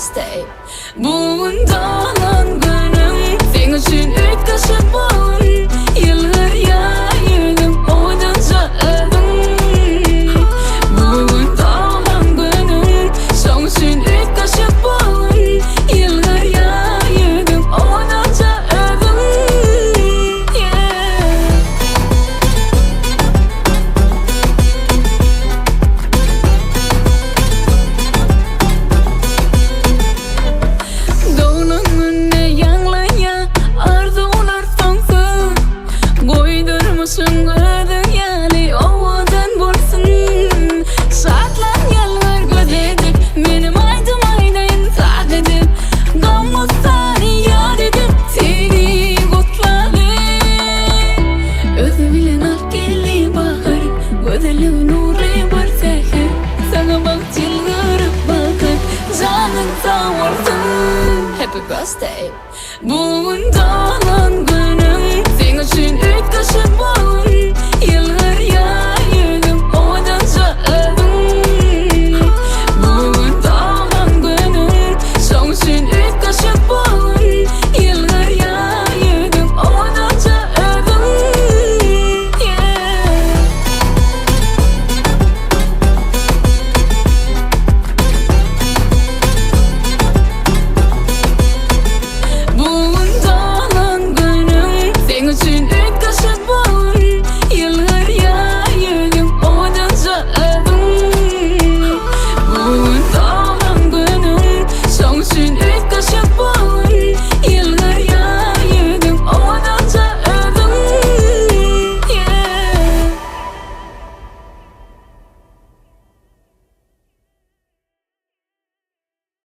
birthday. Bugün doğan günüm, senin için ilk kaşık balım. Yıllar yaydım, oydunca öldüm. Bugün doğan günüm, senin için ilk kaşık balım. Yıllar yaydım, oydunca öldüm. Musun ödün yali ovadan bulsun. Saatler yıllar gödedip benim aydım aynayın saat edip Gamlıklarını yad edip seni kutladım. Özü bilen alt geli bahar, gözeli nuru bir seher. Sana bak çılgırıp bakar, canın sağ olsun. Happy birthday. Bugün doğan günüm, senin için ilk kaşık